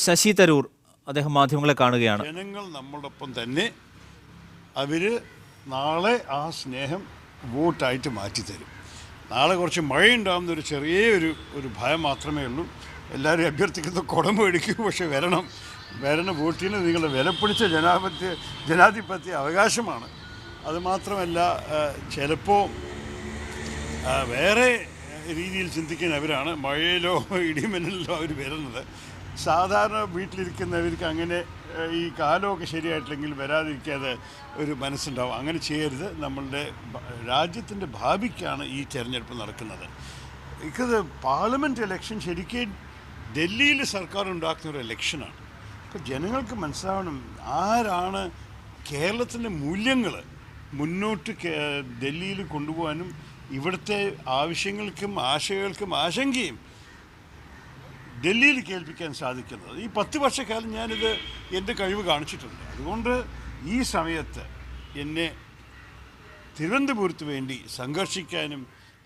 ശശി തരൂർ അദ്ദേഹം മാധ്യമങ്ങളെ കാണുകയാണ്. ജനങ്ങൾ നമ്മളോടൊപ്പം തന്നെ അവർ നാളെ ആ സ്നേഹം വോട്ടായിട്ട് മാറ്റിത്തരും. നാളെ കുറച്ച് മഴയുണ്ടാകുന്നൊരു ചെറിയൊരു ഭയം മാത്രമേ ഉള്ളൂ. എല്ലാവരും അഭ്യർത്ഥിക്കുന്ന കുടം മേടിക്കൂ, പക്ഷെ വരണ വോട്ടിന് നിങ്ങളുടെ വിലപ്പിടിച്ച ജനാധിപത്യ അവകാശമാണ്. അതുമാത്രമല്ല, ചിലപ്പോൾ വേറെ രീതിയിൽ ചിന്തിക്കുന്നവരാണ് മഴയിലോ ഇടിമിന്നലിലോ അവർ വരുന്നത്. സാധാരണ വീട്ടിലിരിക്കുന്നവർക്ക് അങ്ങനെ ഈ കാലമൊക്കെ ശരിയായിട്ടില്ലെങ്കിൽ വരാതിരിക്കാതെ ഒരു മനസ്സുണ്ടാവും. അങ്ങനെ ചെയ്യരുത്. നമ്മളുടെ രാജ്യത്തിൻ്റെ ഭാവിക്കാണ് ഈ തെരഞ്ഞെടുപ്പ് നടക്കുന്നത്. ഇത് പാർലമെൻറ്റ് ഇലക്ഷൻ ശരിക്കും ഡൽഹിയിൽ സർക്കാർ ഉണ്ടാക്കുന്ന ഒരു ഇലക്ഷനാണ്. അപ്പോൾ ജനങ്ങൾക്ക് മനസ്സിലാവണം ആരാണ് കേരളത്തിൻ്റെ മൂല്യങ്ങൾ മുന്നോട്ട് ഡൽഹിയിൽ കൊണ്ടുപോകാനും ഇവിടുത്തെ ആവശ്യങ്ങൾക്കും ആശയങ്ങൾക്കും ആശങ്കയും ഡൽഹിയിൽ കേൾപ്പിക്കാൻ സാധിക്കുന്നത്. ഈ 10 വർഷക്കാലം ഞാനിത് എൻ്റെ കഴിവ് കാണിച്ചിട്ടുണ്ട്. അതുകൊണ്ട് ഈ സമയത്ത് എന്നെ തിരുവനന്തപുരത്ത് വേണ്ടി സംഘർഷിക്കാനും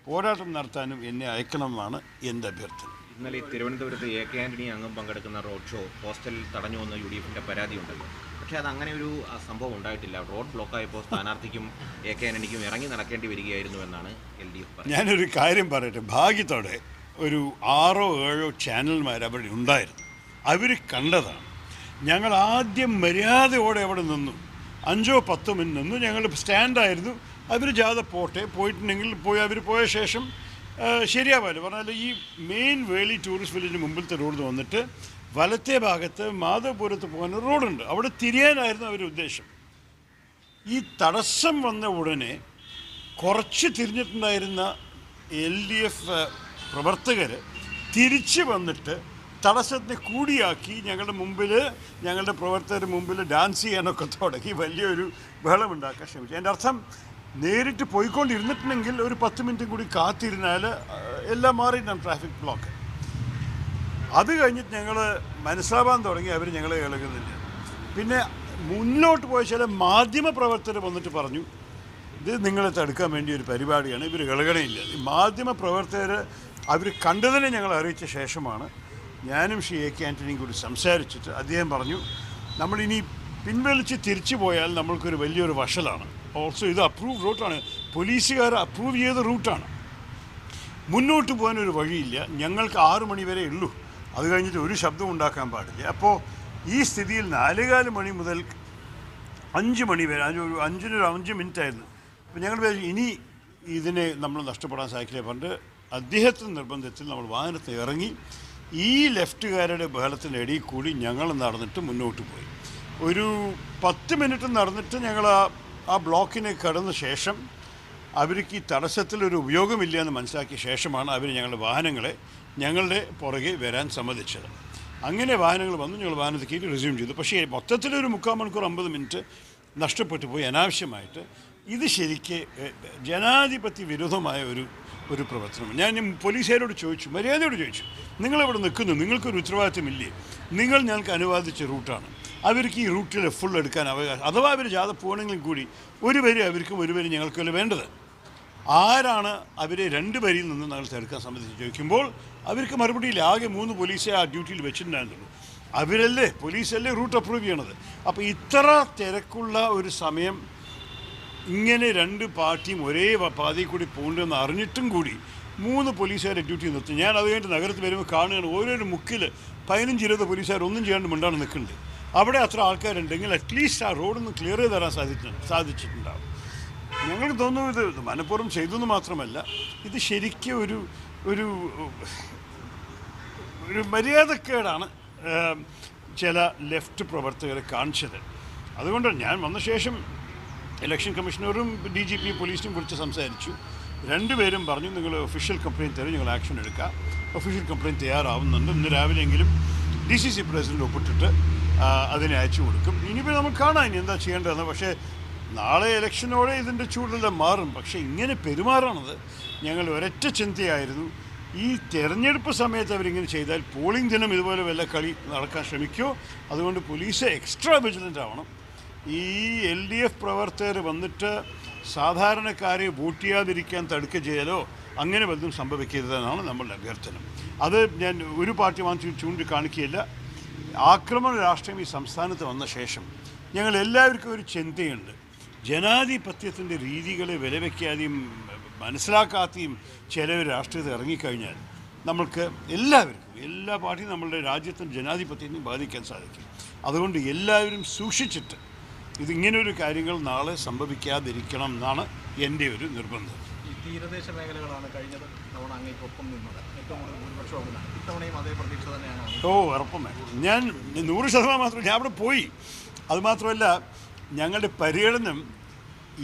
പോരാട്ടം നടത്താനും എന്നെ അയക്കണമെന്നാണ് എൻ്റെ അഭ്യർത്ഥന. ഇന്നലെ തിരുവനന്തപുരത്ത് AK ആൻ്റണി അംഗം പങ്കെടുക്കുന്ന റോഡ് ഷോ ഹോസ്റ്റലിൽ തടഞ്ഞുവെന്ന് UDFിൻ്റെ പരാതിയുണ്ടല്ലോ. പക്ഷേ അത് അങ്ങനെ ഒരു സംഭവം ഉണ്ടായിട്ടില്ല. റോഡ് ബ്ലോക്കായപ്പോൾ സ്ഥാനാർത്ഥിക്കും AK ആൻ്റണിക്കും ഇറങ്ങി നടക്കേണ്ടി വരികയായിരുന്നു എന്നാണ് LDF പറയുന്നത്. ഞാനൊരു കാര്യം പറയട്ടെ. ഭാഗ്യത്തോടെ ഒരു 6 or 7 ചാനൽമാർ അവിടെ ഉണ്ടായിരുന്നു. അവർ കണ്ടതാണ്. ഞങ്ങൾ ആദ്യം മര്യാദയോടെ അവിടെ നിന്നു. 5 or 10 മിനിറ്റ് നിന്നു. ഞങ്ങൾ സ്റ്റാൻഡായിരുന്നു. അവർ ജാഥ പോയിട്ടുണ്ടെങ്കിൽ അവർ പോയ ശേഷം ശരിയാവില്ല. പറഞ്ഞാൽ ഈ മെയിൻ വേളി ടൂറിസ്റ്റ് വില്ലേജിന് മുമ്പിലത്തെ റോഡ് വന്നിട്ട് വലത്തെ ഭാഗത്ത് മാധവപുരത്ത് പോകുന്ന റോഡുണ്ട്. അവിടെ തിരിയാനായിരുന്നു അവരുടെ ഉദ്ദേശം. ഈ തടസ്സം വന്ന ഉടനെ കുറച്ച് തിരിഞ്ഞിട്ടുണ്ടായിരുന്ന LDF പ്രവർത്തകർ തിരിച്ച് വന്നിട്ട് തടസ്സത്തെ കൂടിയാക്കി ഞങ്ങളുടെ പ്രവർത്തകരുടെ മുമ്പിൽ ഡാൻസ് ചെയ്യാനൊക്കെ തുടങ്ങി വലിയൊരു ബഹളമുണ്ടാക്കാൻ ശ്രമിച്ചു. എൻ്റെ അർത്ഥം, നേരിട്ട് പോയിക്കൊണ്ടിരുന്നിട്ടുണ്ടെങ്കിൽ ഒരു 10 മിനിറ്റും കൂടി കാത്തിരുന്നാൽ എല്ലാം മാറിയിട്ടാണ് ട്രാഫിക് ബ്ലോക്ക്. അത് കഴിഞ്ഞിട്ട് ഞങ്ങൾ മനസ്സിലാവാൻ തുടങ്ങി അവർ ഞങ്ങളെ ഇളകുന്നില്ല. പിന്നെ മുന്നോട്ട് പോയ ചില മാധ്യമ പ്രവർത്തകർ വന്നിട്ട് പറഞ്ഞു, ഇത് നിങ്ങളെ തടുക്കാൻ വേണ്ടി ഒരു പരിപാടിയാണ്, ഇവർ ഇളകണയില്ല. ഈ മാധ്യമ പ്രവർത്തകർ അവർ കണ്ടതിനെ ഞങ്ങൾ അറിയിച്ച ശേഷമാണ് ഞാനും ശ്രീ AK ആൻ്റണിയും കൂടി സംസാരിച്ചിട്ട് അദ്ദേഹം പറഞ്ഞു, നമ്മളിനി പിൻവലിച്ച് തിരിച്ചു പോയാൽ നമ്മൾക്കൊരു വലിയൊരു വഷളാണ്. ഓൾസോ ഇത് അപ്രൂവ്ഡ് റൂട്ടാണ്, പോലീസുകാർ അപ്രൂവ് ചെയ്ത റൂട്ടാണ്. മുന്നോട്ട് പോകാനൊരു വഴിയില്ല. ഞങ്ങൾക്ക് 6 മണി വരെ ഉള്ളൂ. അത് കഴിഞ്ഞിട്ട് ഒരു ശബ്ദം ഉണ്ടാക്കാൻ പാടില്ല. അപ്പോൾ ഈ സ്ഥിതിയിൽ 4:15 മണി മുതൽ 5 മണി വരെ, ഒരു 5 മിനിറ്റായിരുന്നു. അപ്പോൾ ഞങ്ങൾ ഇനി ഇതിനെ നമ്മൾ നഷ്ടപ്പെടാൻ സാധിക്കില്ല. പണ്ട് അദ്ദേഹത്തിൻ്റെ നിർബന്ധത്തിൽ നമ്മൾ വാഹനത്തിൽ ഇറങ്ങി ഈ ലെഫ്റ്റുകാരുടെ ബഹളത്തിൻ്റെ ഇടയിൽ കൂടി ഞങ്ങൾ നടന്നിട്ട് മുന്നോട്ട് പോയി. ഒരു 10 മിനിറ്റ് നടന്നിട്ട് ഞങ്ങൾ ആ ബ്ലോക്കിനെ കടന്ന ശേഷം അവർക്ക് ഈ തടസ്സത്തിലൊരു ഉപയോഗമില്ല എന്ന് മനസ്സിലാക്കിയ ശേഷമാണ് അവർ ഞങ്ങളുടെ പുറകെ വരാൻ സമ്മതിച്ചത്. അങ്ങനെ വാഹനങ്ങൾ വന്നു. ഞങ്ങൾ വാഹനത്തിൽ കയറി റിസ്യൂം ചെയ്തു. പക്ഷേ മൊത്തത്തിലൊരു 3/4 മണിക്കൂർ 50 മിനിറ്റ് നഷ്ടപ്പെട്ടു പോയി അനാവശ്യമായിട്ട്. ഇത് ശരിക്ക് ജനാധിപത്യ വിരുദ്ധമായ ഒരു പ്രവർത്തനം. ഞാൻ പോലീസുകാരോട് ചോദിച്ചു, മര്യാദയോട് ചോദിച്ചു, നിങ്ങളിവിടെ നിൽക്കുന്നു, നിങ്ങൾക്കൊരു ഉത്തരവാദിത്വമില്ലേ? നിങ്ങൾ ഞങ്ങൾക്ക് അനുവാദിച്ച റൂട്ടാണ്. അവർക്ക് ഈ റൂട്ടിൽ ഫുൾ എടുക്കാൻ അവകാശം. അഥവാ അവർ ജാഥ പോകണമെങ്കിലും കൂടി ഒരു വരി അവർക്കും ഒരു വരി ഞങ്ങൾക്കല്ല വേണ്ടത്. ആരാണ് അവരെ 2 വരിയിൽ നിന്ന് ഞങ്ങൾ എടുക്കാൻ സംബന്ധിച്ച് ചോദിക്കുമ്പോൾ അവർക്ക് മറുപടിയില്ല. ആകെ 3 പോലീസെ ആ ഡ്യൂട്ടിയിൽ വെച്ചിട്ടുണ്ടായിരുന്നുള്ളൂ. പോലീസല്ലേ റൂട്ട് അപ്രൂവ് ചെയ്യണത്. അപ്പോൾ ഇത്ര തിരക്കുള്ള ഒരു സമയം ഇങ്ങനെ 2 പാർട്ടിയും ഒരേ പാതയിൽ കൂടി പോകണ്ടെന്ന് അറിഞ്ഞിട്ടും കൂടി 3 പോലീസുകാരെ ഡ്യൂട്ടി നിർത്തി. ഞാൻ അത് കഴിഞ്ഞിട്ട് നഗരത്തിൽ വരുമ്പോൾ കാണുകയാണ്, ഓരോരു മുക്കിൽ 15-20 പോലീസുകാർ ഒന്നും ചെയ്യാണ്ട് മിണ്ടാണ് നിൽക്കുന്നുണ്ട്. അവിടെ അത്ര ആൾക്കാരുണ്ടെങ്കിൽ അറ്റ്ലീസ്റ്റ് ആ റോഡൊന്ന് ക്ലിയർ ചെയ്ത് തരാൻ സാധിച്ചിട്ടുണ്ടാവും. ഞങ്ങൾക്ക് തോന്നുന്നു ഇത് മനഃപൂർവ്വം ചെയ്തെന്ന് മാത്രമല്ല, ഇത് ശരിക്കും ഒരു മര്യാദക്കേടാണ് ചില ലെഫ്റ്റ് പ്രവർത്തകരെ കാണിച്ചത്. അതുകൊണ്ട് ഞാൻ വന്ന ശേഷം ഇലക്ഷൻ കമ്മീഷണറും DGP പോലീസിനും വിളിച്ച് സംസാരിച്ചു. 2 പേരും പറഞ്ഞു, നിങ്ങൾ ഒഫീഷ്യൽ കംപ്ലയിൻറ്റ് തരും, ഞങ്ങൾ ആക്ഷൻ എടുക്കാം. ഒഫീഷ്യൽ കംപ്ലയിൻറ്റ് തയ്യാറാവുന്നുണ്ട്. ഇന്ന് രാവിലെയെങ്കിലും DCC പ്രസിഡന്റ് ഒപ്പിട്ടിട്ട് അതിനെ അയച്ചു കൊടുക്കും. ഇനിയിപ്പോൾ നമുക്ക് കാണാം ഇനി എന്താ ചെയ്യേണ്ടതെന്ന്. പക്ഷേ നാളെ ഇലക്ഷനോടെ ഇതിൻ്റെ ചൂടെല്ലാം മാറും. പക്ഷേ ഇങ്ങനെ പെരുമാറണത് ഞങ്ങൾ ഒരൊറ്റ ചിന്തയായിരുന്നു, ഈ തെരഞ്ഞെടുപ്പ് സമയത്ത് അവരിങ്ങനെ ചെയ്താൽ പോളിംഗ് ദിനം ഇതുപോലെ വല്ല കളി നടക്കാൻ ശ്രമിക്കുമോ? അതുകൊണ്ട് പോലീസ് എക്സ്ട്രാ വിജിലൻ്റ് ആവണം. ഈ LDF പ്രവർത്തകർ വന്നിട്ട് സാധാരണക്കാരെ വോട്ട് ചെയ്യാതിരിക്കാൻ തടുക്കുക ചെയ്യലോ അങ്ങനെ വല്ലതും സംഭവിക്കരുതെന്നാണ് നമ്മളുടെ അഭ്യർത്ഥന. അത് ഞാൻ ഒരു പാർട്ടി ചൂണ്ടിക്കാണിക്കുകയില്ല. ആക്രമണ രാഷ്ട്രീയം ഈ സംസ്ഥാനത്ത് വന്ന ശേഷം ഞങ്ങൾ എല്ലാവർക്കും ഒരു ചിന്തയുണ്ട്. ജനാധിപത്യത്തിൻ്റെ രീതികളെ വിലവെക്കാതെയും മനസ്സിലാക്കാതെയും ചിലവർ രാഷ്ട്രീയത്തിൽ ഇറങ്ങിക്കഴിഞ്ഞാൽ നമ്മൾക്ക് എല്ലാവർക്കും എല്ലാ പാർട്ടിയും നമ്മളുടെ രാജ്യത്തിന് ജനാധിപത്യത്തെ ബാധിക്കാൻ സാധിക്കും. അതുകൊണ്ട് എല്ലാവരും സൂക്ഷിച്ചിട്ട് ഇതിങ്ങനൊരു കാര്യങ്ങൾ നാളെ സംഭവിക്കാതിരിക്കണം എന്നാണ് എൻ്റെ ഒരു നിർബന്ധം. ഈ തീരദേശ മേഖലകളാണ് കഴിഞ്ഞ തവണ അങ്ങേക്കൊപ്പം നിന്നത്, ഏറ്റവും കൂടുതൽ ഭൂരിപക്ഷം അവിടുന്നാണ്. ഇത്തവണയും അതേ പ്രതീക്ഷ തന്നെയാണ്. ഉറപ്പമേ, ഞാൻ 100% മാത്രം ഞാൻ അവിടെ പോയി. അതുമാത്രമല്ല, ഞങ്ങളുടെ പര്യടനം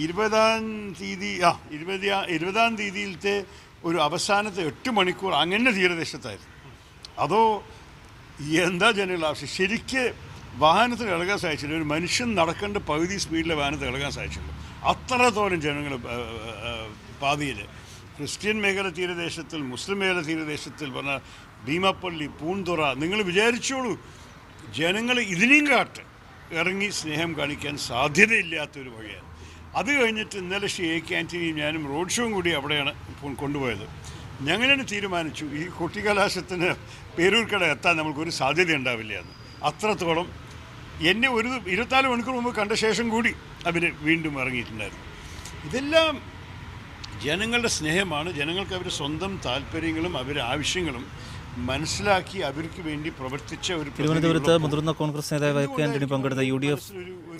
20-ാം തീയതിയിലത്തെ ഒരു അവസാനത്തെ 8 മണിക്കൂർ അങ്ങനെ തീരദേശത്തായിരുന്നു. അതോ എന്താ ജനങ്ങൾ ആവശ്യം, ശരിക്ക് വാഹനത്തിൽ ഇളകാൻ സാധിച്ചില്ല. ഒരു മനുഷ്യൻ നടക്കേണ്ട പകുതി സ്പീഡിലെ വാഹനത്തിൽ ഇളകാൻ സാധിച്ചുള്ളൂ. അത്രത്തോളം ജനങ്ങൾ പാതിയിൽ ക്രിസ്ത്യൻ മേഖല തീരദേശത്തിൽ, മുസ്ലിം മേഖല തീരദേശത്തിൽ പറഞ്ഞാൽ ഭീമപ്പള്ളി, പൂന്തുറ, നിങ്ങൾ വിചാരിച്ചോളൂ, ജനങ്ങൾ ഇതിനെയും കാട്ട് ഇറങ്ങി സ്നേഹം കാണിക്കാൻ സാധ്യതയില്ലാത്തൊരു വഴിയാണ്. അത് കഴിഞ്ഞിട്ട് ഇന്നലെ ശ്രീ എ കെ ആൻ്റണിയും ഞാനും റോഡ് ഷോയും കൂടി അവിടെയാണ് കൊണ്ടുപോയത്. ഞങ്ങളാണ് തീരുമാനിച്ചു ഈ കൊട്ടിക്കലാശത്തിന് പേരൂർക്കട എത്താൻ നമുക്കൊരു സാധ്യത ഉണ്ടാവില്ല എന്ന്. അത്രത്തോളം എന്നെ ഒരു 24 മണിക്കൂർ മുമ്പ് കണ്ട ശേഷം കൂടി അവർ വീണ്ടും ഇറങ്ങിയിട്ടുണ്ടായിരുന്നു. ഇതെല്ലാം ജനങ്ങളുടെ സ്നേഹമാണ്. ജനങ്ങൾക്ക് അവരുടെ സ്വന്തം താല്പര്യങ്ങളും അവരുടെ ആവശ്യങ്ങളും മനസ്സിലാക്കി അവർക്ക് വേണ്ടി പ്രവർത്തിച്ച ഒരു തിരുവനന്തപുരത്ത് മുതിർന്ന കോൺഗ്രസ് നേതാവ് എ കെ ആന്റണി പങ്കെടുത്ത UDF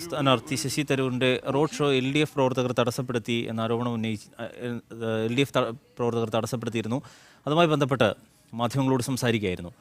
സ്ഥാനാർത്ഥി ശശി തരൂരിന്റെ റോഡ് ഷോ LDF പ്രവർത്തകർ തടസ്സപ്പെടുത്തി എന്ന ആരോപണം LDF പ്രവർത്തകർ തടസ്സപ്പെടുത്തിയിരുന്നു. അതുമായി ബന്ധപ്പെട്ട് മാധ്യമങ്ങളോട് സംസാരിക്കുകയായിരുന്നു